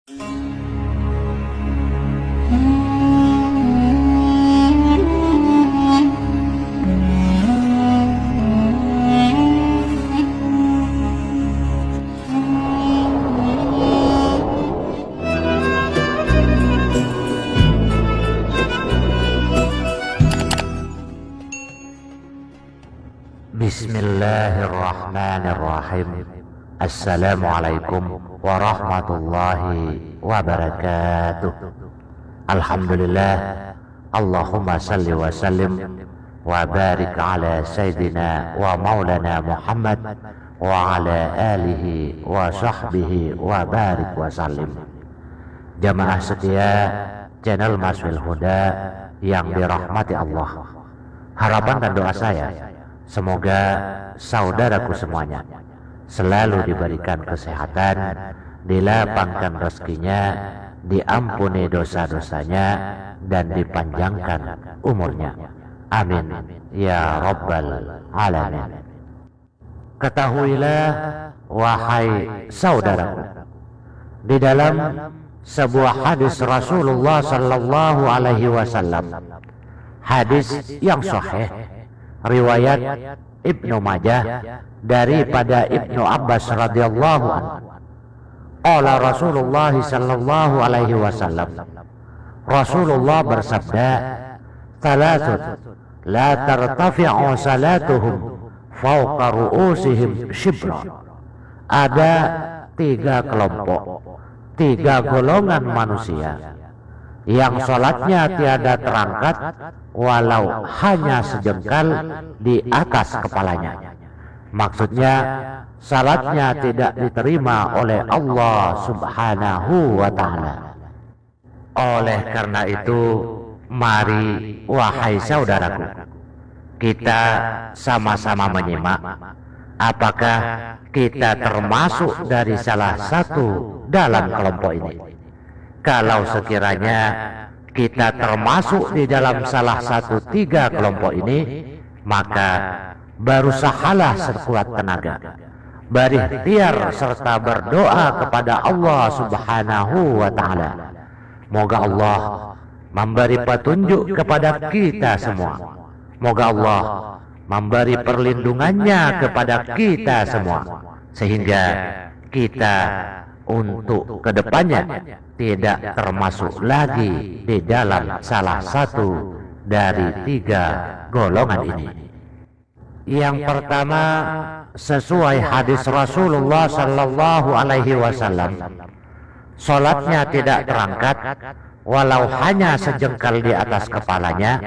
Bismillahirrahmanirrahim. Assalamualaikum warahmatullahi wabarakatuh. Alhamdulillah. Allahumma salli wa sallim wa barik ala sayyidina wa maulana Muhammad wa ala alihi wa sahbihi wa barik wa sallim. Jamaah setia channel Maswil Huda yang dirahmati Allah, harapan dan doa saya semoga saudaraku semuanya selalu diberikan kesehatan, dilapangkan rezekinya, diampuni dosa-dosanya, dan dipanjangkan umurnya. Amin ya rabbal alamin. Ketahuilah wahai saudaraku, di dalam sebuah hadis Rasulullah sallallahu alaihi wasallam, hadis yang sahih riwayat Ibnu Majah daripada Ibnu Abbas radhiyallahu anhu. Qala Rasulullah sallallahu alaihi wasallam, Rasulullah bersabda, "Thalathun la tartafi'u salatuhum fawqa ru'usihim shibra." Ada tiga kelompok, tiga golongan manusia yang salatnya tiada terangkat walau hanya sejengkal di atas kepalanya. Maksudnya salatnya tidak diterima oleh Allah subhanahu wa ta'ala. Oleh karena itu, mari wahai saudaraku, kita sama-sama menyimak apakah kita termasuk dari salah satu dalam kelompok ini. Kalau sekiranya kita termasuk di dalam salah satu tiga kelompok ini, maka berusahalah sekuat tenaga, berikhtiar serta berdoa kepada Allah subhanahu wa ta'ala. Moga Allah memberi petunjuk kepada kita semua. Moga Allah memberi perlindungannya kepada kita semua, sehingga kita untuk kedepannya tidak termasuk lagi di dalam salah satu dari tiga golongan ini. Yang pertama, sesuai hadis Rasulullah sallallahu alaihi wasallam, salatnya tidak terangkat walau hanya sejengkal di atas kepalanya,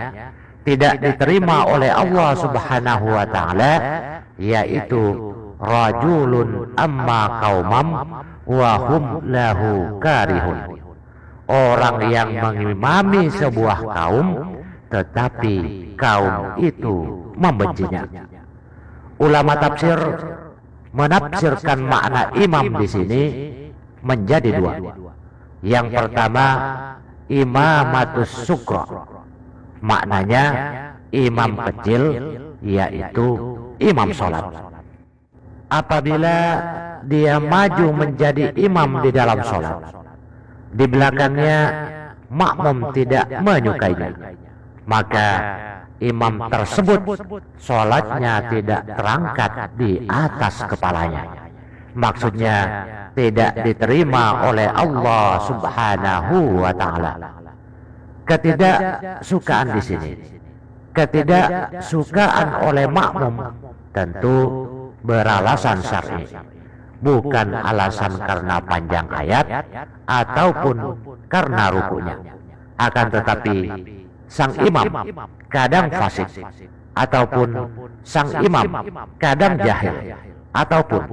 tidak diterima oleh Allah subhanahu wa ta'ala, yaitu rajulun amma qaumam wa hum lahu karihun. Orang yang mengimami sebuah kaum tetapi kaum itu membencinya. Ulama tafsir menafsirkan makna imam di sini menjadi dua. Yang pertama, imamatus sukra. Maknanya imam kecil, yaitu imam sholat. Apabila dia maju menjadi imam di dalam sholat, di belakangnya makmum tidak menyukainya, maka imam tersebut sholatnya tidak terangkat di atas kepalanya. Maksudnya tidak diterima oleh Allah subhanahu wa ta'ala. Ketidaksukaan di sini, ketidaksukaan oleh makmum tentu beralasan syar'i, bukan alasan karena panjang ayat ataupun karena rukunya. Akan tetapi sang imam kadang fasik, ataupun sang imam kadang jahil, ataupun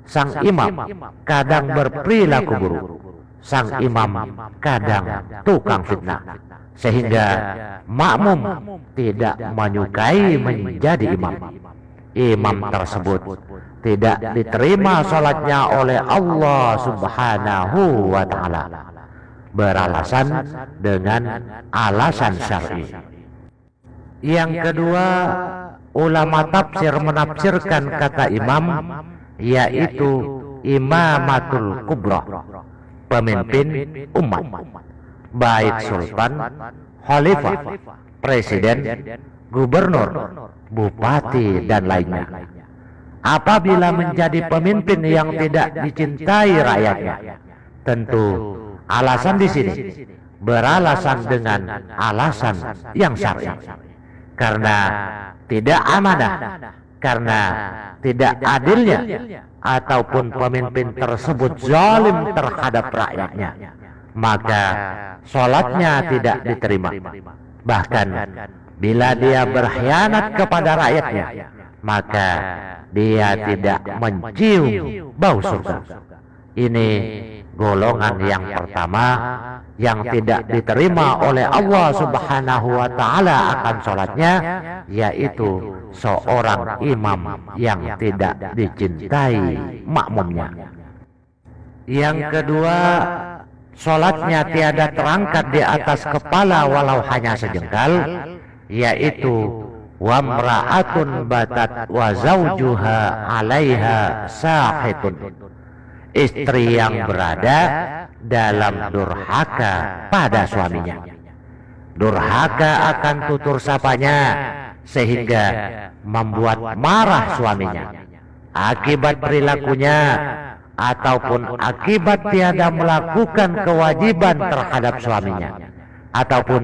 sang imam kadang berperilaku buruk, sang imam kadang tukang fitnah, sehingga makmum tidak menyukai menjadi imam. Imam tersebut tidak diterima salatnya oleh Allah subhanahu wa ta'ala, beralasan dengan alasan syar'i. Yang kedua, ulama tafsir menafsirkan kata imam, yaitu imamatul kubra. pemimpin umat, baik sultan, khalifah, presiden, gubernur, bupati, dan lainnya. Apabila menjadi pemimpin yang tidak dicintai rakyatnya, tentu alasan di sini beralasan dengan alasan yang syar'i, karena tidak amanah, karena tidak adilnya, ataupun pemimpin tersebut zalim terhadap rakyatnya, maka sholatnya tidak diterima. Bahkan bila dia berkhianat kepada rakyatnya, maka dia tidak mencium bau surga. Ini golongan yang pertama yang tidak diterima oleh Allah Subhanahu wa Ta'ala akan sholatnya, yaitu seorang imam yang tidak dicintai makmumnya. Yang kedua, sholatnya tiada terangkat di atas kepala walau hanya sejengkal, yaitu wamra'atun batat wa zawjuha 'alaiha sahitun, istri yang berada dalam durhaka pada suaminya. Durhaka akan tutur sapanya sehingga membuat marah suaminya akibat perilakunya, ataupun akibat tiada melakukan kewajiban terhadap suaminya, ataupun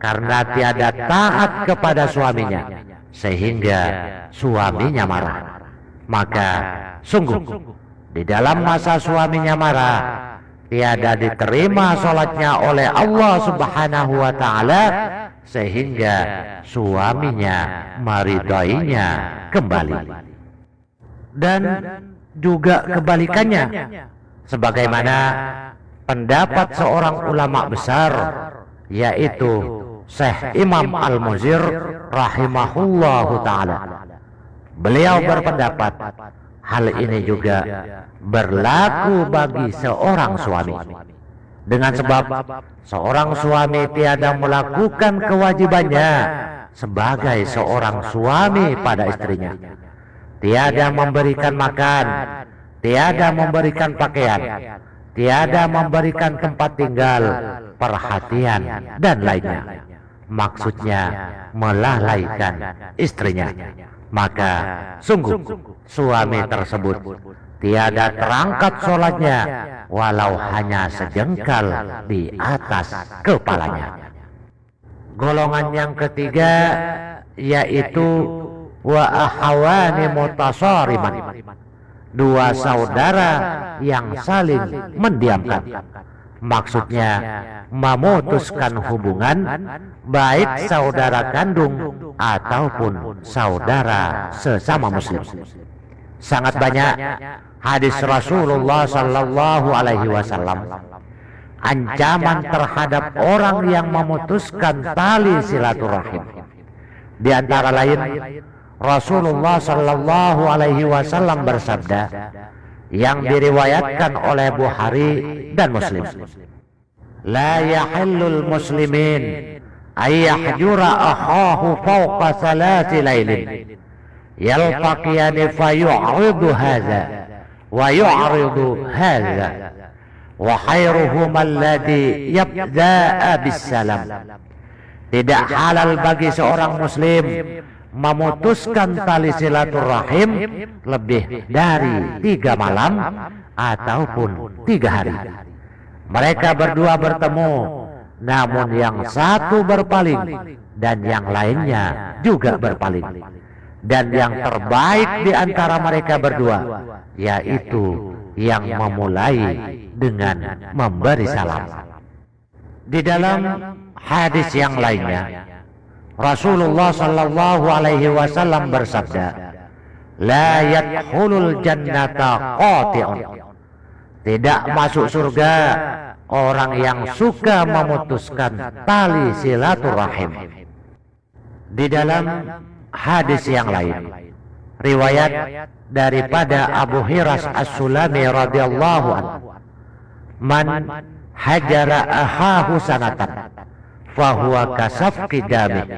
karena tiada taat kepada suaminya sehingga suaminya marah. Maka sungguh di dalam masa suaminya marah, tiada diterima sholatnya oleh Allah Subhanahu wa Ta'ala, sehingga suaminya meridainya kembali. Dan juga kebalikannya, sebagaimana pendapat seorang ulama besar, yaitu Syekh Imam Al-Muzir rahimahullahu ta'ala. Beliau berpendapat hal ini juga berlaku bagi seorang suami, dengan sebab seorang suami tiada melakukan kewajibannya sebagai seorang suami pada istrinya, tiada memberikan makan, tiada memberikan pakaian, tiada memberikan tempat tinggal, perhatian, dan lainnya. Maksudnya melalaikan istrinya. Maka sungguh suami tersebut tiada terangkat sholatnya walau hanya sejengkal di atas kepalanya. Golongan yang ketiga yaitu wa ahawani mutasariman, dua saudara yang saling mendiamkan. Maksudnya memutuskan hubungan, baik saudara kandung ataupun saudara sesama muslim. Sangat banyak hadis Rasulullah sallallahu alaihi wasallam ancaman terhadap orang yang memutuskan tali silaturahim. Di antara lain, Rasulullah sallallahu alaihi wasallam bersabda yang diriwayatkan oleh Bukhari dan Muslim, la yahillul muslimin ay yahjura akhahu fawqa salati lailin yaltaqiyani fayu'ridu hadha wa yu'ridu hadha wa khairuhum alladhi yabda'a bisalam. Tidak halal bagi seorang muslim memutuskan tali silaturahim lebih dari 3 malam ataupun 3 hari. Mereka berdua bertemu, namun yang satu berpaling dan yang lainnya juga berpaling. Dan yang terbaik di antara mereka berdua yaitu yang memulai dengan memberi salam. Di dalam hadis yang lainnya, Rasulullah sallallahu alaihi wasallam bersabda, la yadkhulul jannata qati'un, tidak masuk surga orang yang suka memutuskan tali silaturahim. Di dalam hadis yang lain, riwayat daripada Abu Hiras As-Sulami radhiyallahu anhu, man hajara ahahu sanatan fahuwa kasafki dami,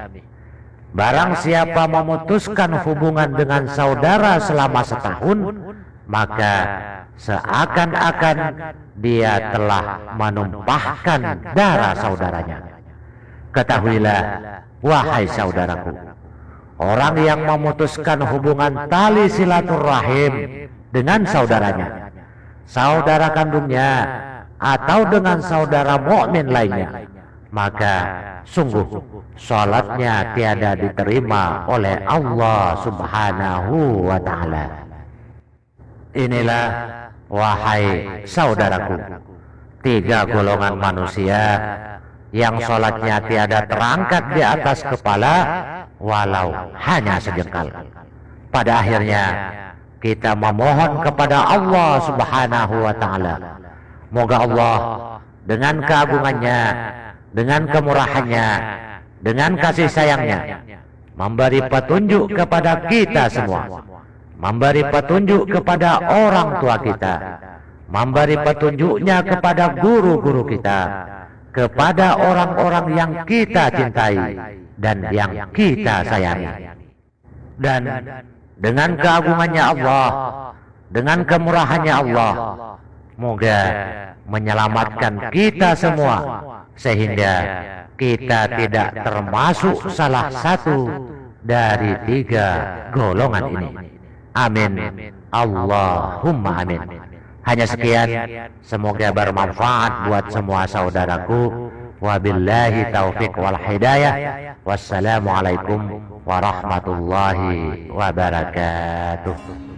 barang siapa memutuskan hubungan dengan saudara selama setahun, maka seakan-akan dia telah menumpahkan darah saudaranya. Ketahuilah, wahai saudaraku, orang yang memutuskan hubungan tali silaturahim dengan saudaranya, saudara kandungnya, atau dengan saudara mukmin lainnya, maka sungguh salatnya tiada diterima oleh Allah Subhanahu wa ta'ala. Inilah, wahai saudaraku, 3 golongan manusia yang salatnya tiada terangkat di atas kepala walau hanya sejengkal. Pada akhirnya kita memohon kepada Allah Subhanahu wa ta'ala, moga Allah dengan keagungannya, dengan kemurahannya, dengan kasih sayangnya memberi petunjuk kepada kita semua, memberi petunjuk kepada orang tua kita, memberi petunjuknya kepada guru-guru kita, kepada orang-orang yang kita cintai dan yang kita sayangi. Dan dengan keagungannya Allah, dengan kemurahannya Allah, moga menyelamatkan kita semua sehingga kita tidak termasuk salah satu dari 3 golongan ini. Amin, Allahumma amin. Hanya sekian, semoga bermanfaat buat semua saudaraku. Wabillahi taufiq wal hidayah. Wassalamualaikum warahmatullahi wabarakatuh.